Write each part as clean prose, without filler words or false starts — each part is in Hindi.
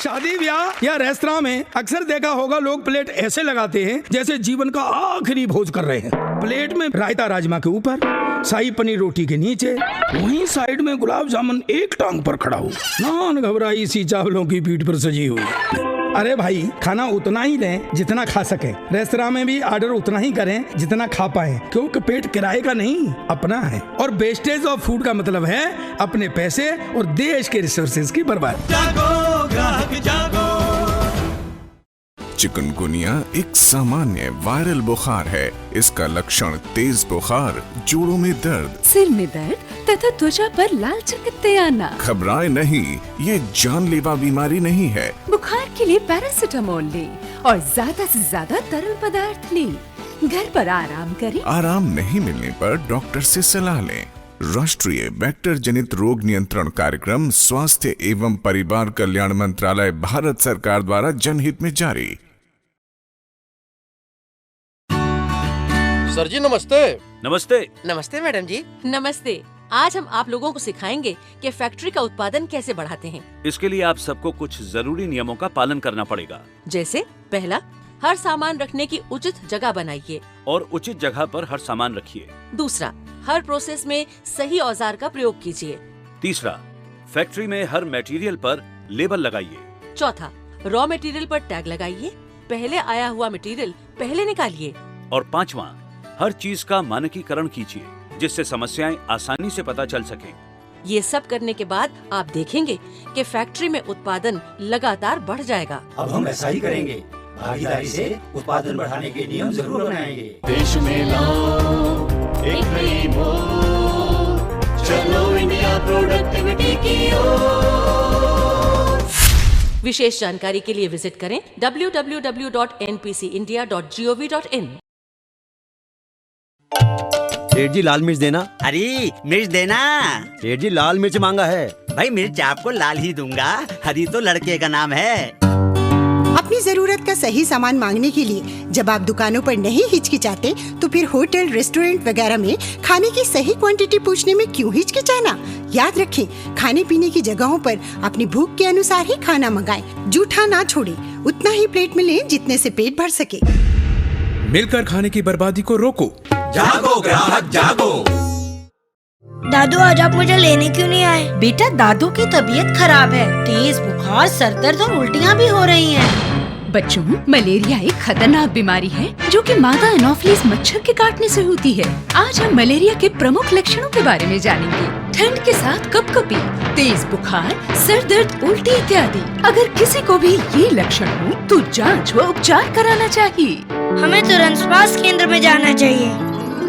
शादी ब्याह या रेस्तरां में अक्सर देखा होगा लोग प्लेट ऐसे लगाते हैं जैसे जीवन का आखिरी भोज कर रहे हैं। प्लेट में रायता राजमा के ऊपर, शाही पनीर रोटी के नीचे, वहीं साइड में गुलाब जामुन एक टांग पर खड़ा हो, नान घबराई सी चावलों की पीठ पर सजी हुई। अरे भाई, खाना उतना ही लें जितना खा सके। रेस्तरां में भी ऑर्डर उतना ही करें जितना खा पाए, क्योंकि पेट किराए का नहीं अपना है। और वेस्टेज ऑफ फूड का मतलब है अपने पैसे और देश के रिसोर्सेज की बर्बादी। जागो ग्राहक जागो। चिकनगुनिया एक सामान्य वायरल बुखार है। इसका लक्षण तेज बुखार, जोड़ों में दर्द, सिर में दर्द तथा त्वचा पर लाल चकत्ते आना। घबराए नहीं, ये जानलेवा बीमारी नहीं है। बुखार के लिए पैरासिटामोल लें और ज्यादा से ज्यादा तरल पदार्थ लें। घर पर आराम करें। आराम नहीं मिलने पर डॉक्टर से सलाह लें। राष्ट्रीय वेक्टर जनित रोग नियंत्रण कार्यक्रम, स्वास्थ्य एवं परिवार कल्याण मंत्रालय, भारत सरकार द्वारा जनहित में जारी। सर जी नमस्ते। नमस्ते। नमस्ते मैडम जी। नमस्ते। आज हम आप लोगों को सिखाएंगे कि फैक्ट्री का उत्पादन कैसे बढ़ाते हैं। इसके लिए आप सबको कुछ जरूरी नियमों का पालन करना पड़ेगा। जैसे पहला, हर सामान रखने की उचित जगह बनाइए और उचित जगह पर हर सामान रखिए। दूसरा, हर प्रोसेस में सही औजार का प्रयोग कीजिए। तीसरा, फैक्ट्री में हर मटेरियल पर लेबल लगाइए। चौथा, रॉ मटेरियल पर टैग लगाइए। पहले आया हुआ मटेरियल पहले निकालिए। और पांचवा, हर चीज का मानकीकरण कीजिए, जिससे समस्याएं आसानी से पता चल सके। ये सब करने के बाद आप देखेंगे कि फैक्ट्री में उत्पादन लगातार बढ़ जाएगा। अब हम ऐसा ही करेंगे। भागीदारी से उत्पादन बढ़ाने के नियम जरूर बनाएंगे। देश में लाओ एक नई मोड़, चलो इंडिया प्रोडक्टिविटी की ओर। विशेष जानकारी के लिए विजिट करें www.npcindia.gov.in। सेठ जी लाल मिर्च देना। हरी मिर्च देना। सेठ जी लाल मिर्च मांगा है। भाई मिर्च आपको लाल ही दूंगा, हरी तो लड़के का नाम है। अपनी जरूरत का सही सामान मांगने के लिए जब आप दुकानों पर नहीं हिचकिचाते तो फिर होटल, रेस्टोरेंट वगैरह में खाने की सही क्वांटिटी पूछने में क्यों हिचकिचाना। याद रखें, खाने पीने की जगहों पर अपनी भूख के अनुसार ही खाना मंगाएं। जूठा ना छोड़ें, उतना ही प्लेट में लें जितने से पेट भर सके। मिलकर खाने की बर्बादी को रोको। जागो ग्राहक जागो। दादू, आज आप मुझे लेने क्यों नहीं आए? बेटा, दादू की तबीयत खराब है। तेज बुखार, सर दर्द और उल्टियाँ भी हो रही हैं। बच्चों, मलेरिया एक खतरनाक बीमारी है जो कि मादा एनोफिलीज मच्छर के काटने से होती है। आज हम मलेरिया के प्रमुख लक्षणों के बारे में जानेंगे। ठंड के साथ कपकपी, तेज बुखार, सर दर्द, उल्टी इत्यादि। अगर किसी को भी ये लक्षण हो तो जांच व उपचार कराना चाहिए। हमें तुरंत स्वास्थ्य केंद्र में जाना चाहिए।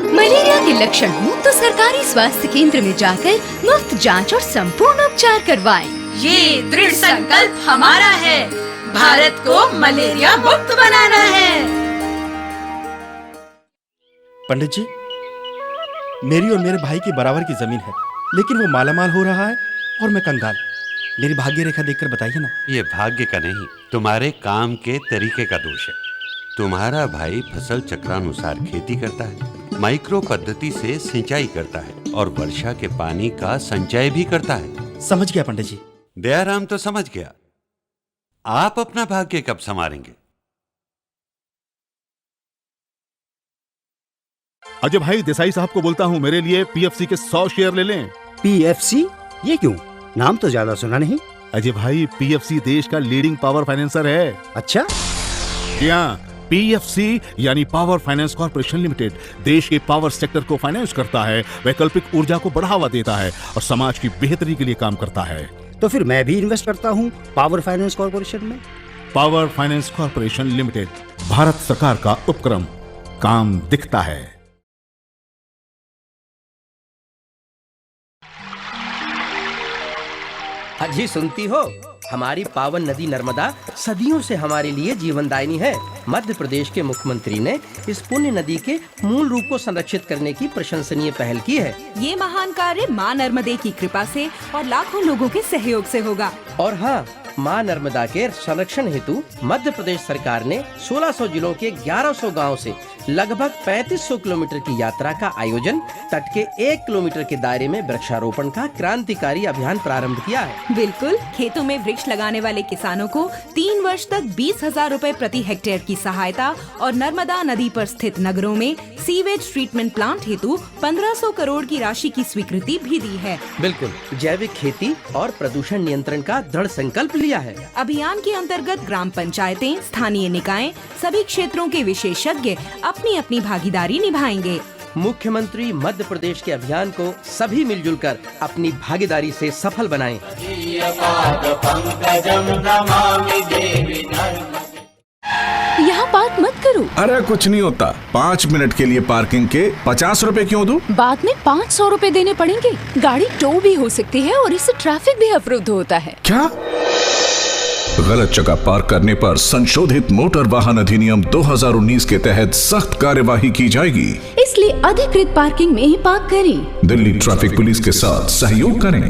मलेरिया के लक्षण हो तो सरकारी स्वास्थ्य केंद्र में जाकर मुफ्त जांच और संपूर्ण उपचार करवाएं। ये दृढ़ संकल्प हमारा है। भारत को मलेरिया मुक्त बनाना है। पंडित जी, मेरी और मेरे भाई की बराबर की जमीन है, लेकिन वो मालामाल हो रहा है और मैं कंगाल। मेरी भाग्य रेखा देखकर बताइए ना। ये भाग्य का नहीं, तुम्हारे काम के तरीके का दोष है। तुम्हारा भाई फसल चक्रानुसार खेती करता है, माइक्रो पद्धति से सिंचाई करता है और वर्षा के पानी का संचय भी करता है। समझ गया पंडित जी। दयाराम तो समझ गया। आप अपना भाग्य कब संवारेंगे? अजय भाई, देसाई साहब को बोलता हूँ मेरे लिए पीएफसी के 100 शेयर ले लें। पीएफसी? ये क्यों? नाम तो ज्यादा सुना नहीं। अजय भाई, पीएफसी देश का लीडिंग पावर फाइनेंसर है। अच्छा? जी हाँ, पीएफसी यानी पावर फाइनेंस कॉर्पोरेशन लिमिटेड देश के पावर सेक्टर को फाइनेंस करता है, वैकल्पिक ऊर्जा को बढ़ावा देता है और समाज की बेहतरी के लिए काम करता है। तो फिर मैं भी इन्वेस्ट करता हूँ पावर फाइनेंस कॉर्पोरेशन में। Power finance corporation limited, Bharat सरकार का उपक्रम, काम दिखता है। अजी सुनती हो, हमारी पावन नदी नर्मदा सदियों से हमारे लिए जीवनदायिनी है। मध्य प्रदेश के मुख्यमंत्री ने इस पुण्य नदी के मूल रूप को संरक्षित करने की प्रशंसनीय पहल की है। ये महान कार्य मां नर्मदे की कृपा से और लाखों लोगों के सहयोग से होगा। और हाँ, मां नर्मदा के संरक्षण हेतु मध्य प्रदेश सरकार ने 1600 जिलों के 1100 गांव से लगभग 3500 किलोमीटर की यात्रा का आयोजन तट के 1 किलोमीटर के दायरे में वृक्षारोपण का क्रांतिकारी अभियान प्रारंभ किया है। बिल्कुल, खेतों में वृक्ष लगाने वाले किसानों को 3 वर्ष तक 20,000 रूपए प्रति हेक्टेयर की सहायता और नर्मदा नदी पर स्थित नगरों में सीवेज ट्रीटमेंट प्लांट हेतु 1500 करोड़ की राशि की स्वीकृति भी दी है। बिल्कुल, जैविक खेती और प्रदूषण नियंत्रण का दृढ़ संकल्प लिया है। अभियान के अंतर्गत ग्राम पंचायतें, स्थानीय निकाय, सभी क्षेत्रों के विशेषज्ञ अपनी अपनी भागीदारी निभाएंगे। मुख्यमंत्री मध्य प्रदेश के अभियान को सभी मिलजुल कर अपनी भागीदारी से सफल बनाएं। यहाँ पार्क मत करो। अरे कुछ नहीं होता, 5 मिनट के लिए पार्किंग के 50 रुपए क्यों दूं? बाद में 500 रुपए देने पड़ेंगे। गाड़ी टो भी हो सकती है और इससे ट्रैफिक भी अवरुद्ध होता है। क्या? गलत जगह पार्क करने पर संशोधित मोटर वाहन अधिनियम 2019 के तहत सख्त कार्यवाही की जाएगी। इसलिए अधिकृत पार्किंग में ही पार्क करें। दिल्ली ट्रैफिक पुलिस के साथ सहयोग करें।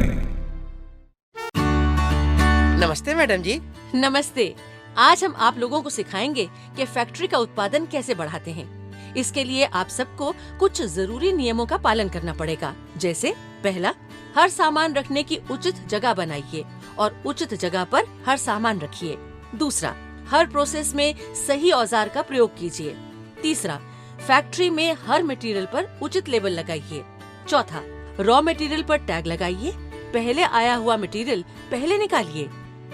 नमस्ते मैडम जी। नमस्ते। आज हम आप लोगों को सिखाएंगे कि फैक्ट्री का उत्पादन कैसे बढ़ाते हैं। इसके लिए आप सबको कुछ जरूरी नियमों का पालन करना पड़ेगा। जैसे पहला, हर सामान रखने की उचित जगह बनाइए और उचित जगह पर हर सामान रखिए। दूसरा, हर प्रोसेस में सही औजार का प्रयोग कीजिए। तीसरा, फैक्ट्री में हर मटेरियल पर उचित लेबल लगाइए। चौथा, रॉ मटेरियल पर टैग लगाइए। पहले आया हुआ मटेरियल पहले निकालिए।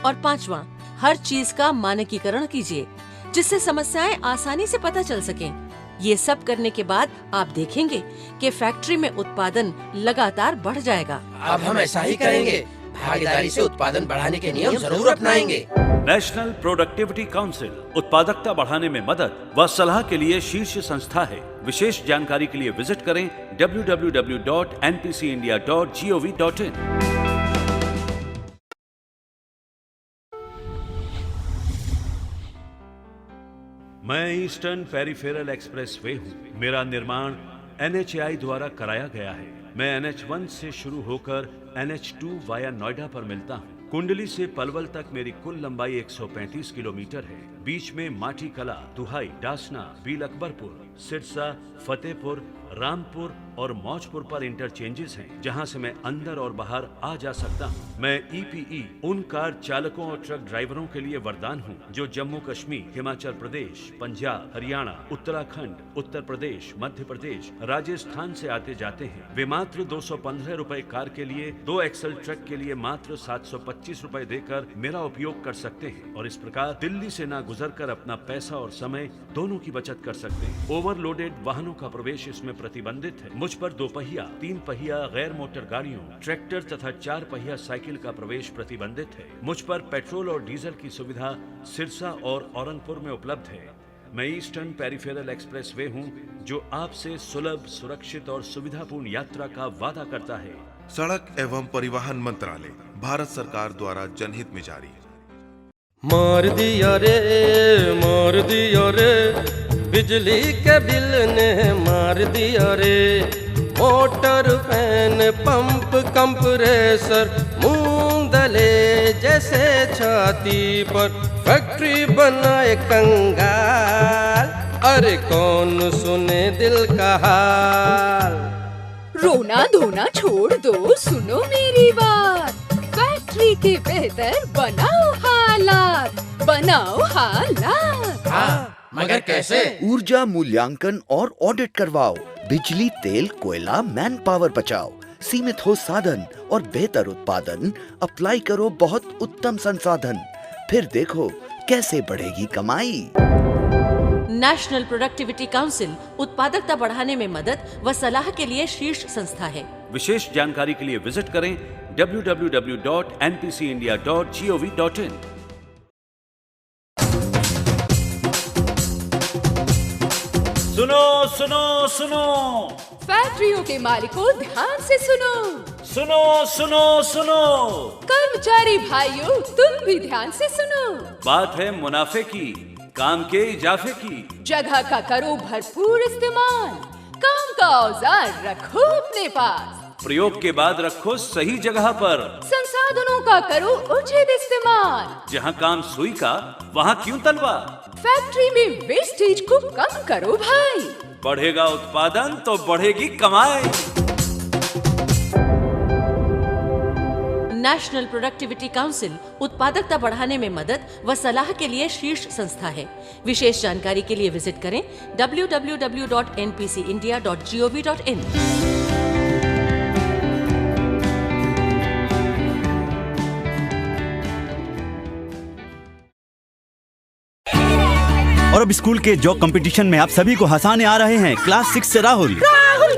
और पांचवा, हर चीज का मानकीकरण कीजिए जिससे समस्याएं आसानी से पता चल सकें। ये सब करने के बाद आप देखेंगे कि फैक्ट्री में उत्पादन लगातार बढ़ जाएगा। अब हम ऐसा ही करेंगे। भागीदारी से उत्पादन बढ़ाने के नियम जरूर अपनाएंगे। नेशनल प्रोडक्टिविटी काउंसिल उत्पादकता बढ़ाने में मदद व सलाह के लिए शीर्ष संस्था है। विशेष जानकारी के लिए विजिट करें www.npcindia.gov.in। मैं ईस्टर्न पेरिफेरल एक्सप्रेसवे हूँ। मेरा निर्माण NHAI द्वारा कराया गया है। मैं NH1 से शुरू होकर NH2 वाया नोएडा पर मिलता हूँ। कुंडली से पलवल तक मेरी कुल लंबाई 135 किलोमीटर है। बीच में माटी कला, दुहाई, डासना, बील अकबरपुर, सिरसा, फतेहपुर, रामपुर और मौजपुर पर इंटरचेंजेस हैं, जहां से मैं अंदर और बाहर आ जा सकता हूं। मैं EPE उन कार चालकों और ट्रक ड्राइवरों के लिए वरदान हूं जो जम्मू कश्मीर, हिमाचल प्रदेश, पंजाब, हरियाणा, उत्तराखंड, उत्तर प्रदेश, मध्य प्रदेश, राजस्थान से आते जाते हैं। वे मात्र 215 रुपए कार के लिए, 2 एक्सल ट्रक के लिए मात्र 725 रुपए देकर मेरा उपयोग कर सकते हैं और इस प्रकार दिल्ली से ना गुजरकर अपना पैसा और समय दोनों की बचत कर सकते हैं। ओवरलोडेड वाहनों का प्रवेश इसमें प्रतिबंधित है। मुझ पर 2 पहिया, 3 पहिया गैर मोटर गाड़ियों, ट्रैक्टर तथा 4 पहिया साइकिल का प्रवेश प्रतिबंधित है। मुझ पर पेट्रोल और डीजल की सुविधा सिरसा और औरंगपुर में उपलब्ध है। मैं ईस्टर्न पेरिफेरल एक्सप्रेसवे हूँ जो आपसे सुलभ, सुरक्षित और सुविधापूर्ण यात्रा का वादा करता है। सड़क एवं परिवहन मंत्रालय, भारत सरकार द्वारा जनहित में जारी। मार दिया रे बिजली के बिल ने मार दिया रे। मोटर, फैन, पंप, कंप्रेसर, मूंगदले जैसे छाती पर फैक्ट्री बनाए कंगाल। अरे कौन सुने दिल का हाल। रोना धोना छोड़ दो, सुनो मेरी बात। फैक्ट्री के बेहतर बनाओ हालात, बनाओ हालात। हाँ, मगर कैसे? ऊर्जा मूल्यांकन और ऑडिट करवाओ। बिजली, तेल, कोयला, मैन पावर बचाओ। सीमित हो साधन और बेहतर उत्पादन। अप्लाई करो बहुत उत्तम संसाधन, फिर देखो कैसे बढ़ेगी कमाई। नेशनल प्रोडक्टिविटी काउंसिल उत्पादकता बढ़ाने में मदद व सलाह के लिए शीर्ष संस्था है। विशेष जानकारी के लिए विजिट करें www.npcindia.gov.in। सुनो सुनो सुनो, फैक्ट्रियों के मालिकों ध्यान से सुनो। सुनो सुनो सुनो, कर्मचारी भाइयों तुम भी ध्यान से सुनो। बात है मुनाफे की, काम के इजाफे की। जगह का करो भरपूर इस्तेमाल, काम का औजार रखो अपने पास, प्रयोग के बाद रखो सही जगह पर। संसाधनों का करो उचित इस्तेमाल। जहाँ काम सुई का वहाँ क्यों तलवार। फैक्ट्री में वेस्टेज को कम करो भाई। बढ़ेगा उत्पादन तो बढ़ेगी कमाई। नेशनल प्रोडक्टिविटी काउंसिल उत्पादकता बढ़ाने में मदद व सलाह के लिए शीर्ष संस्था है। विशेष जानकारी के लिए विजिट करें www.npcindia.gov.in। और अब स्कूल के जॉब कंपटीशन में आप सभी को हंसाने आ रहे हैं क्लास 6 से राहुल। राहुल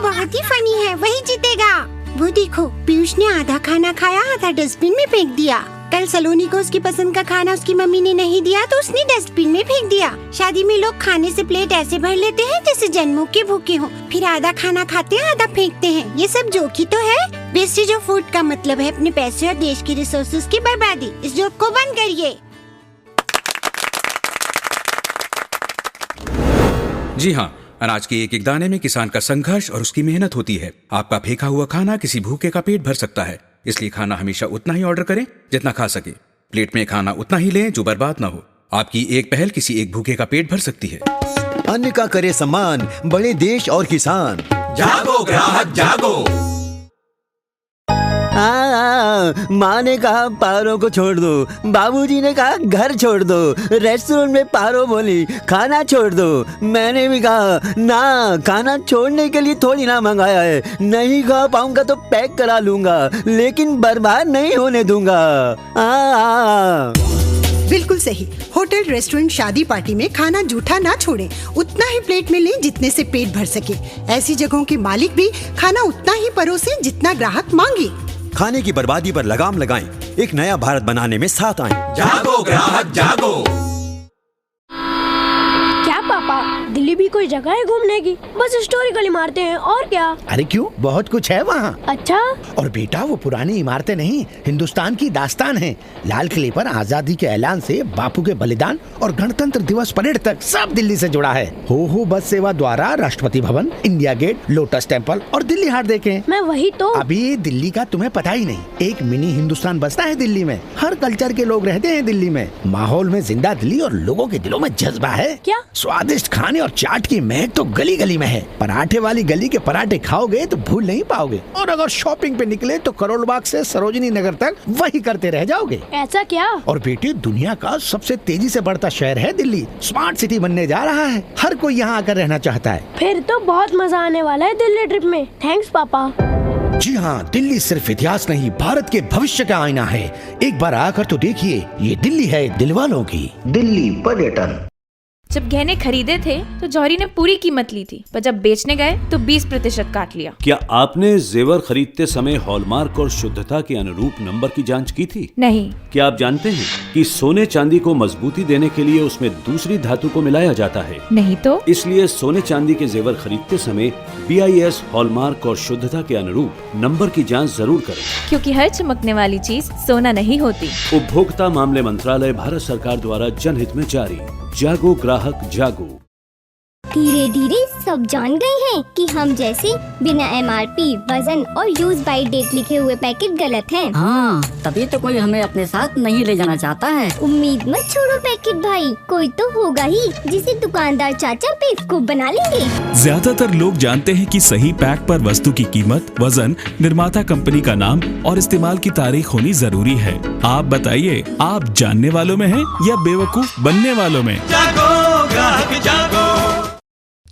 बहुत ही फनी है, वही जीतेगा। वो देखो, पीयूष ने आधा खाना खाया, आधा डस्टबिन में फेंक दिया। कल सलोनी को उसकी पसंद का खाना उसकी मम्मी ने नहीं दिया तो उसने डस्टबिन में फेंक दिया। शादी में लोग खाने से प्लेट ऐसे भर लेते हैं जैसे जन्मों के भूखे हों, फिर आधा खाना खाते हैं आधा फेंकते हैं। ये सब जोक ही तो है। वेस्टेज ऑफ फूड का मतलब है अपने पैसे और देश की रिसोर्सेज की बर्बादी। इस जोक को बंद करिए। जी हाँ, अनाज के एक एक दाने में किसान का संघर्ष और उसकी मेहनत होती है। आपका फेंका हुआ खाना किसी भूखे का पेट भर सकता है, इसलिए खाना हमेशा उतना ही ऑर्डर करें जितना खा सके। प्लेट में खाना उतना ही लें जो बर्बाद ना हो। आपकी एक पहल किसी एक भूखे का पेट भर सकती है। अन्न का करे सम्मान बड़े देश और किसान। जागो ग्राहक जागो। माँ ने कहा पारों को छोड़ दो, बाबूजी ने कहा घर छोड़ दो, रेस्टोरेंट में पारो बोली खाना छोड़ दो। मैंने भी कहा ना, खाना छोड़ने के लिए थोड़ी ना मंगाया है, नहीं खा पाऊंगा तो पैक करा लूंगा, लेकिन बर्बाद नहीं होने दूंगा। बिल्कुल सही। होटल, रेस्टोरेंट, शादी पार्टी में खाना जूठा ना छोड़ें, उतना ही प्लेट में लें जितने से पेट भर सके। ऐसी जगहों के मालिक भी खाना उतना ही परोसें जितना ग्राहक मांगे। खाने की बर्बादी पर लगाम लगाएं, एक नया भारत बनाने में साथ आएं। जागो ग्राहक जागो। क्या पापा, दिल्ली भी कोई जगह है घूमने की? बस हिस्टोरिकल इमारतें हैं और क्या? अरे क्यों, बहुत कुछ है वहाँ। अच्छा। और बेटा वो पुरानी इमारतें नहीं, हिंदुस्तान की दास्तान है। लाल किले पर आजादी के ऐलान से बापू के बलिदान और गणतंत्र दिवस परेड तक सब दिल्ली से जुड़ा है। हो बस सेवा द्वारा Rashtrapati Bhavan, India gate, lotus temple और दिल्ली हाट देखें। मैं वही तो। अभी दिल्ली का तुम्हें पता ही नहीं, एक मिनी हिंदुस्तान बसता है दिल्ली में। हर कल्चर के लोग रहते हैं दिल्ली में। माहौल में जिंदा दिल्ली और लोगों के दिलों में जज्बा है। क्या स्वादिष्ट खाने और चाट की महक तो गली गली में है। पराठे वाली गली के पराठे खाओगे तो भूल नहीं पाओगे। और अगर शॉपिंग पे निकले तो करोल बाग से सरोजिनी नगर तक वही करते रह जाओगे। ऐसा क्या? और बेटे, दुनिया का सबसे तेजी से बढ़ता शहर है दिल्ली। स्मार्ट सिटी बनने जा रहा है, हर कोई यहाँ आकर रहना चाहता है। फिर तो बहुत मजा आने वाला है दिल्ली ट्रिप में। थैंक्स पापा। जी हाँ, दिल्ली सिर्फ इतिहास नहीं, भारत के भविष्य का आईना है। एक बार आकर तो देखिए, ये दिल्ली है दिल वालों की। दिल्ली पर्यटन। जब गहने खरीदे थे तो जौहरी ने पूरी कीमत ली थी, पर जब बेचने गए तो 20% काट लिया। क्या आपने जेवर खरीदते समय हॉलमार्क और शुद्धता के अनुरूप नंबर की जांच की थी? नहीं। क्या आप जानते हैं कि सोने चांदी को मजबूती देने के लिए उसमें दूसरी धातु को मिलाया जाता है? नहीं तो। इसलिए सोने चांदी के जेवर खरीदते समय BIS हॉलमार्क और शुद्धता के अनुरूप नंबर की जाँच जरूर करें, क्योंकि हर चमकने वाली चीज सोना नहीं होती। उपभोक्ता मामले मंत्रालय, भारत सरकार द्वारा जनहित में जारी। जागो ग्राहक जागो। धीरे धीरे सब जान गए हैं कि हम जैसे बिना MRP, वजन और यूज बाय डेट लिखे हुए पैकेट गलत हैं। हाँ, तभी तो कोई हमें अपने साथ नहीं ले जाना चाहता है। उम्मीद मत छोड़ो पैकेट भाई, कोई तो होगा ही जिसे दुकानदार चाचा बेवकूफ बना लेंगे। ज्यादातर लोग जानते हैं कि सही पैक पर वस्तु की कीमत, वजन, निर्माता कंपनी का नाम और इस्तेमाल की तारीख होनी जरूरी है। आप बताइए, आप जानने वालों में हैं या बेवकूफ बनने वालों में? जागो ग्राहक जागो।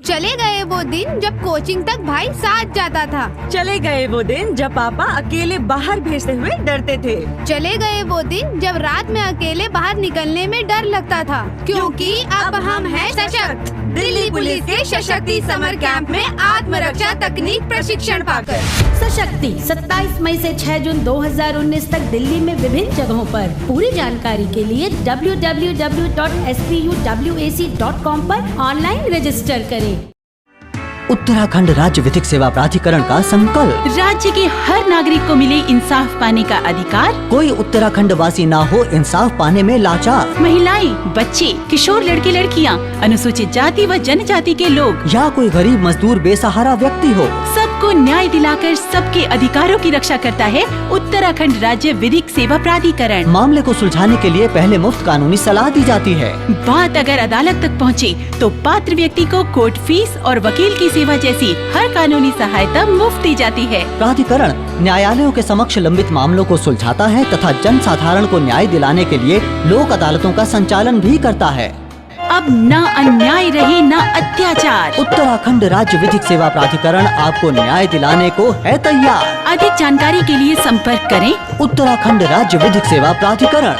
चले गए वो दिन जब कोचिंग तक भाई साथ जाता था। चले गए वो दिन जब पापा अकेले बाहर भेजते हुए डरते थे। चले गए वो दिन जब रात में अकेले बाहर निकलने में डर लगता था, क्योंकि अब हम हैं सशक्त। दिल्ली पुलिस के सशक्ति समर कैंप में आत्मरक्षा तकनीक प्रशिक्षण पाकर सशक्ति 27 मई से 6 जून 2019 तक दिल्ली में विभिन्न जगहों पर। पूरी जानकारी के लिए www.spuwac.com पर ऑनलाइन रजिस्टर करें। उत्तराखंड राज्य विधिक सेवा प्राधिकरण का संकल्प। राज्य के हर नागरिक को मिले इंसाफ पाने का अधिकार। कोई उत्तराखंड वासी ना हो इंसाफ पाने में लाचार। महिलाएं, बच्चे, किशोर लड़के लड़कियां, अनुसूचित जाति व जनजाति के लोग या कोई गरीब मजदूर बेसहारा व्यक्ति हो, सबको न्याय दिलाकर सबके अधिकारों की रक्षा करता है उत्तराखंड राज्य विधिक सेवा प्राधिकरण। मामले को सुलझाने के लिए पहले मुफ्त कानूनी सलाह दी जाती है। बात अगर अदालत तक पहुँचे तो पात्र व्यक्ति को कोर्ट फीस और वकील की सेवा जैसी हर कानूनी सहायता मुफ्त दी जाती है। प्राधिकरण न्यायालयों के समक्ष लंबित मामलों को सुलझाता है तथा जन साधारण को न्याय दिलाने के लिए लोक अदालतों का संचालन भी करता है। अब न अन्याय रहे न अत्याचार। उत्तराखंड राज्य विधिक सेवा प्राधिकरण आपको न्याय दिलाने को है तैयार। अधिक जानकारी के लिए संपर्क करें उत्तराखंड राज्य विधिक सेवा प्राधिकरण।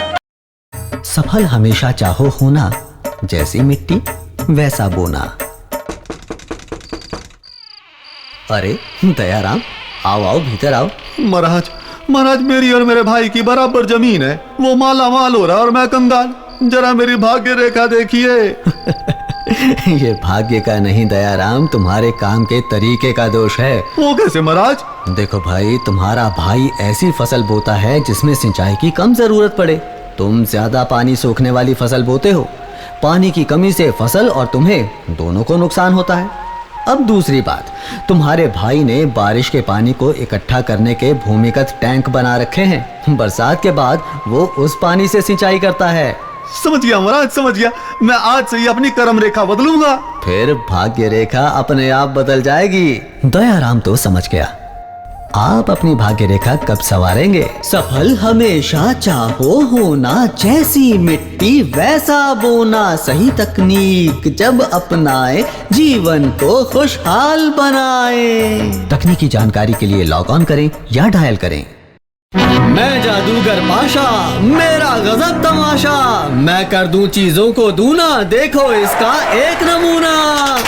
सफल हमेशा चाहो होना, जैसी मिट्टी वैसा बोना। अरे दयाराम, आओ आओ भीतर आओ। महाराज मेरी और मेरे भाई की बराबर जमीन है, वो माला माल हो रहा और मैं कंगाल। जरा मेरी भाग्य रेखा देखिए। ये भाग्य का नहीं दयाराम, तुम्हारे काम के तरीके का दोष है। वो कैसे महाराज? देखो भाई, तुम्हारा भाई ऐसी फसल बोता है जिसमें सिंचाई की कम जरूरत पड़े। तुम ज्यादा पानी सोखने वाली फसल बोते हो। पानी की कमी से फसल और तुम्हें दोनों को नुकसान होता है। अब दूसरी बात, तुम्हारे भाई ने बारिश के पानी को इकट्ठा करने के भूमिगत टैंक बना रखे हैं। बरसात के बाद वो उस पानी से सिंचाई करता है। समझ गया महाराज, समझ गया। मैं आज से ही अपनी कर्म रेखा बदलूंगा। फिर भाग्य रेखा अपने आप बदल जाएगी। दयाराम तो समझ गया। आप अपनी भाग्य रेखा कब संवारेंगे? सफल हमेशा चाहो होना, जैसी मिट्टी वैसा बोना। सही तकनीक जब अपनाए, जीवन को खुशहाल बनाए। तकनीकी जानकारी के लिए लॉग ऑन करें या डायल करें। मैं जादूगर पाशा, मेरा गजब तमाशा। मैं कर दूं चीजों को दूना, देखो इसका एक नमूना।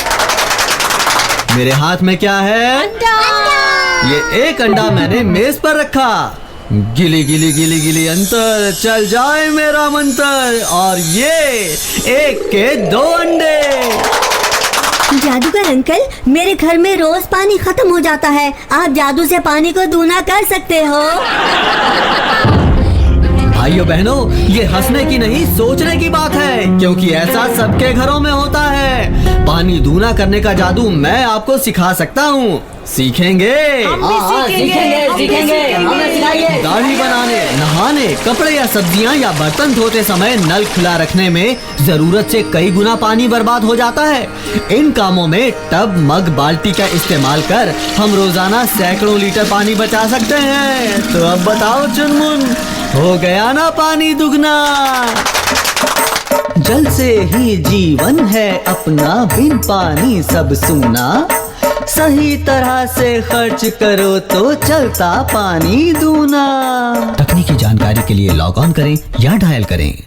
मेरे हाथ में क्या है? ये एक अंडा मैंने मेज पर रखा। गिली गिली गिली गिली अंतर, चल जाए मेरा मंत्र। और ये एक के 2 अंडे। जादूगर अंकल, मेरे घर में रोज पानी खत्म हो जाता है। आप जादू से पानी को दूना कर सकते हो। भाइयों बहनों, ये हंसने की नहीं सोचने की बात है, क्योंकि ऐसा सबके घरों में होता है। पानी दूना करने का जादू मैं आपको सिखा सकता हूँ। सीखेंगे? सीखेंगे। हमें सिखाइए। दाढ़ी बनाने, नहाने, कपड़े या सब्जियां या बर्तन धोते समय नल खुला रखने में जरूरत से कई गुना पानी बर्बाद हो जाता है। इन कामों में टब, मग, बाल्टी का इस्तेमाल कर हम रोजाना सैकड़ों लीटर पानी बचा सकते हैं। तो अब बताओ चुनमुन, हो गया ना पानी दुगना? जल से ही जीवन है अपना, बिन पानी सब सूना। सही तरह से खर्च करो तो चलता पानी दूना। तकनीकी जानकारी के लिए लॉग ऑन करें या डायल करें।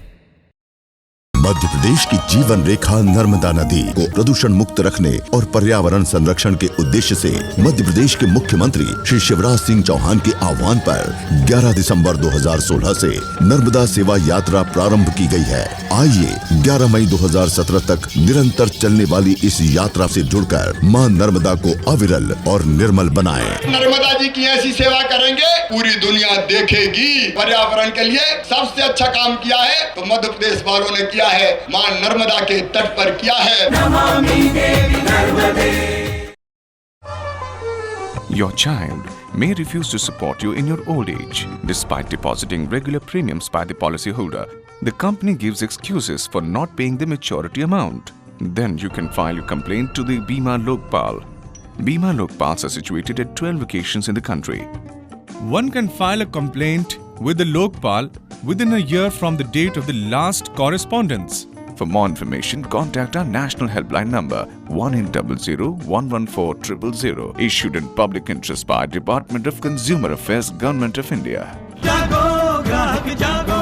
मध्य प्रदेश की जीवन रेखा नर्मदा नदी को प्रदूषण मुक्त रखने और पर्यावरण संरक्षण के उद्देश्य से मध्य प्रदेश के मुख्यमंत्री श्री शिवराज सिंह चौहान के आह्वान पर 11 दिसंबर 2016 से नर्मदा सेवा यात्रा प्रारंभ की गई है। आइए 11 मई 2017 तक निरंतर चलने वाली इस यात्रा से जुड़कर मां नर्मदा को अविरल और निर्मल बनाएं। नर्मदा जी की ऐसी सेवा करेंगे, पूरी दुनिया देखेगी। पर्यावरण के लिए सबसे अच्छा काम किया है तो मध्य प्रदेश वालों ने किया है, मां नर्मदा के तट पर किया है। नमामि देवी नर्मदे। Your child may refuse to support you in your old age. Despite depositing regular premiums by the policyholder, the company gives excuses for not paying the maturity amount. Then you can file your complaint to the Bima Lokpal. Bima Lokpals are situated at 12 locations in the country. One can file a complaint with the Lokpal within a year from the date of the last correspondence. For more information, contact our national helpline number 1800-114-000, issued in public interest by Department of Consumer Affairs, Government of India. जागो ग्राहक जागो।